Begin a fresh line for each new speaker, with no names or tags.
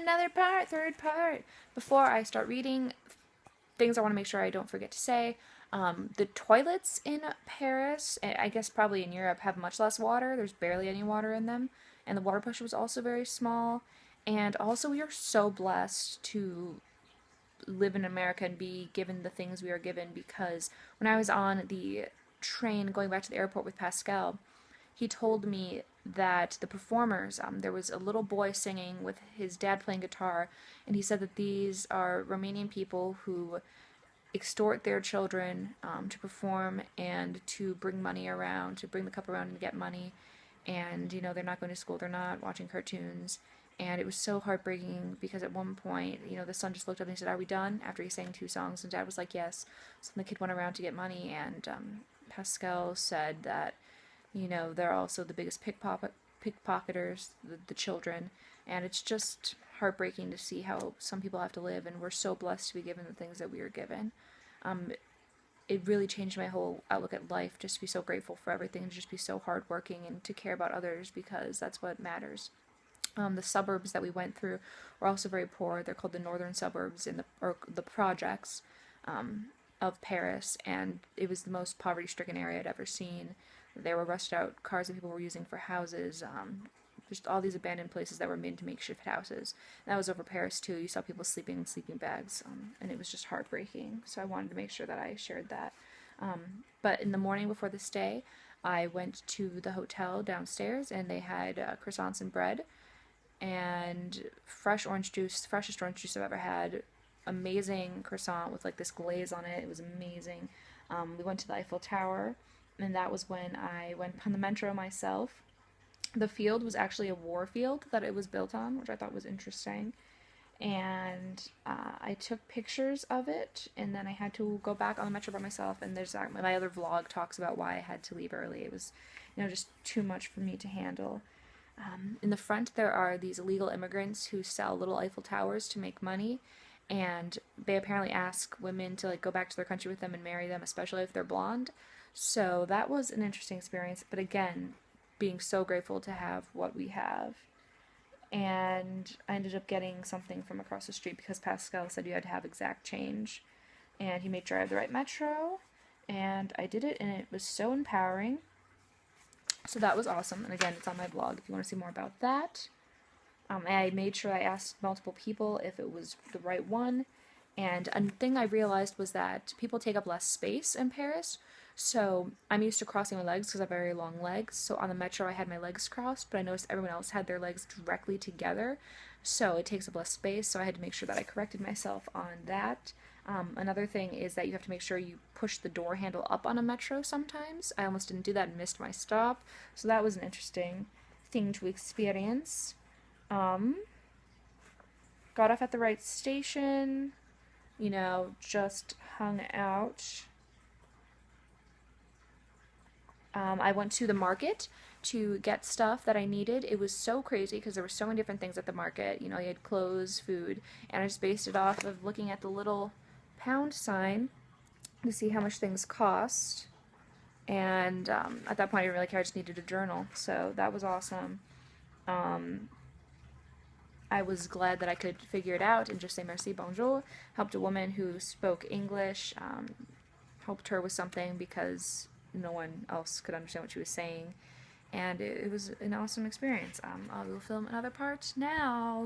another part, third part. Before I start reading, things I want to make sure I don't forget to say. The toilets in Paris, I guess probably in Europe, have much less water. There's barely any water in them. And the water pressure was also very small. And also, we are so blessed to live in America and be given the things we are given, because when I was on the train going back to the airport with Pascal, he told me that the performers, there was a little boy singing with his dad playing guitar, and he said that these are Romanian people who extort their children to perform and to bring money around, to bring the cup around and get money. And, they're not going to school, they're not watching cartoons. And it was so heartbreaking because at one point, the son just looked up and he said, "Are we done?" After he sang 2 songs. And dad was like, "Yes." So the kid went around to get money, and Pascal said that, they're also the biggest pickpocketers, the children. And it's just heartbreaking to see how some people have to live, and we're so blessed to be given the things that we are given. Um, it really changed my whole outlook at life, just to be so grateful for everything, to just be so hardworking and to care about others, because that's what matters. The suburbs that we went through were also very poor. They're called the northern suburbs or the projects of Paris, and it was the most poverty-stricken area I'd ever seen. There were rusted out cars that people were using for houses. Just all these abandoned places that were made into makeshift houses. And that was over Paris too. You saw people sleeping in sleeping bags, and it was just heartbreaking. So I wanted to make sure that I shared that. But in the morning before the stay, I went to the hotel downstairs, and they had croissants and bread and fresh orange juice, freshest orange juice I've ever had. Amazing croissant with like this glaze on it. It was amazing. We went to the Eiffel Tower, and that was when I went on the metro myself. The field was actually a war field that it was built on, which I thought was interesting. And I took pictures of it, and then I had to go back on the metro by myself. And there's my other vlog talks about why I had to leave early. It was, just too much for me to handle. In the front, there are these illegal immigrants who sell little Eiffel Towers to make money, and they apparently ask women to go back to their country with them and marry them, especially if they're blonde. So that was an interesting experience. But again, being so grateful to have what we have. And I ended up getting something from across the street because Pascal said you had to have exact change. And he made sure I had the right metro. And I did it, and it was so empowering. So that was awesome. And again, it's on my blog if you want to see more about that. I made sure I asked multiple people if it was the right one. And a thing I realized was that people take up less space in Paris. So I'm used to crossing my legs because I have very long legs. So on the metro, I had my legs crossed, but I noticed everyone else had their legs directly together. So it takes up less space. So I had to make sure that I corrected myself on that. Another thing is that you have to make sure you push the door handle up on a metro sometimes. I almost didn't do that and missed my stop. So that was an interesting thing to experience. Got off at the right station, just hung out. I went to the market to get stuff that I needed. It was so crazy because there were so many different things at the market. You had clothes, food, and I just based it off of looking at the little pound sign to see how much things cost. And at that point, I didn't really care. I just needed a journal, so that was awesome. I was glad that I could figure it out and just say merci, bonjour. Helped a woman who spoke English, helped her with something because no one else could understand what she was saying. And it was an awesome experience. I will film another part now.